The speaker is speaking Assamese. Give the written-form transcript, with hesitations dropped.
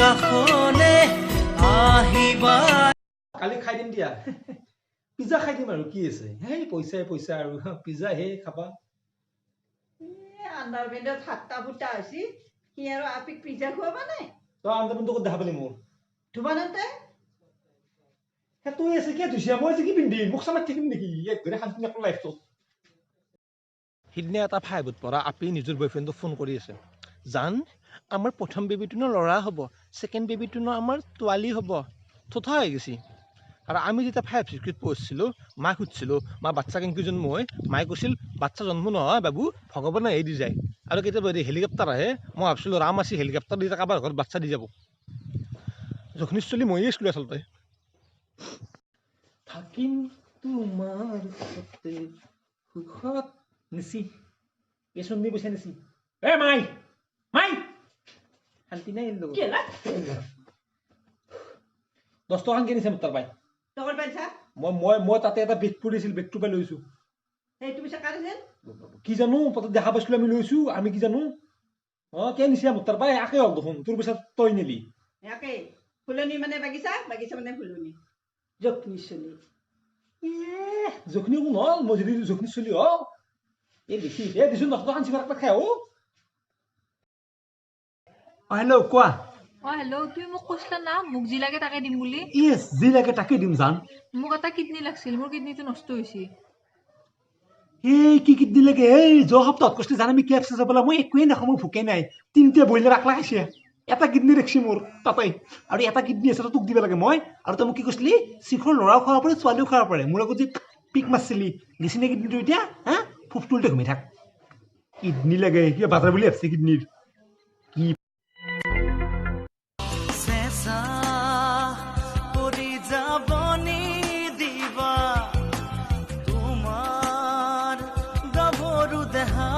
কাষলে আহিবা কালি খাই দিম দিয়া পিজ্জা খাই দিম আৰু কি আছে হেই পইচা আৰু পিজ্জা হে খাবা আন্ডাৰবেণ্ডত হাতটা ফুটা হৈছি কি আৰু আপিক পিজ্জা খুৱাবা নাই তই আন্দাৰবেণ্ডটো ক'ত দেখা পালি মোৰ ধুবা নাতে তুই আছে কি ধুইছা মই কি পিন্ধিম মোক চামাত থাকিম নেকি এক ঘৰে শান্তি নাপাওঁ লাইফটো সিদিনা এটা ফাইভত পঢ়া আপি নিজৰ বয়ফ্ৰেণ্ডক ফোন কৰি আছে জান আমাৰ প্ৰথম বেবীটো ল'ৰা হ'ব ছেকেণ্ড বেবীটো আমাৰ ছোৱালী হ'ব থোথা হৈ গৈছে আৰু আমি যেতিয়া 5 6 পঢ়িছিলোঁ মাক সুধিছিলোঁ মা বাচ্চা কেনেকৈ জন্ম হয় মায়ে কৈছিল বাচ্চা জন্ম নহয় বাবু ভগৱানে দি যায় আৰু কেতিয়াবা হেলিকপ্টাৰ আহে মই ভাবিছিলোঁ ৰাম আছে হেলিকপ্টাৰ দি কাৰোবাৰ ঘৰত বাচ্চা দি যাব যখনি চলি ময়ে আছিলোঁ আচলতে থাকিম তোমাৰ সুখত নিচি এই চন্দি পইচা নিচি এ মাই শান্তি নাই 10 টকা কিনিছে মোৰ তাৰ পাই টকাৰ পাইছা মই তাতে এটা বেগ পৰিছিল বেগটো পাই লৈছো এই তুমি কাটিছিল কি জানো পতত দেখা পাইছিলো আমি লৈছো আমি কি জানো কে নিছে মোৰ তাৰ পাই একে হল দেখোন তোৰ পইচা তই নিলি একে ফুলনি মানে বাগিচা মানে ফুলনি জখনি চলি জখনি কোন হল মই যদি জখনি চলি হল এই দেখি এই দিছো 10 টকা চিগাৰেট খাই হেল্ল' কোৱা হেল্ল' তুমি মোক কৈছিলা না মোক যি লাগে তাকে দিম বুলি ইয়েছ যি লাগে তাকে দিম জান মোক এটা কিডনী লাগছিল মোৰ কিডনীটো নষ্ট হৈছে এই কি কিডনী লাগে এই যোৱা সপ্তাহত কৈছিলি জান আমি কেফচি যাবলৈ মই একোৱেই নাখাওঁ মই ভোকে নাই 3টা ব্ৰইলাৰ আকলা খাইছে এটা কিডনী ৰাখছি মোৰ তাতে আৰু এটা কিডনী আছে তোক দিব লাগে মই আৰু তই মোক কি কৈছিলি শিখৰ ল'ৰাও খাব পাৰে ছোৱালীও খাব পাৰে মোৰ লগত যে পিক মাৰছিলি গেছি নে কিডনীটো এতিয়া হা ফুফটুলতে ঘুমি থাক কিডনী লাগে কিবা বাজাৰ বুলি ভাবছি কিডনীৰ তোমাৰ গভৰু দেহা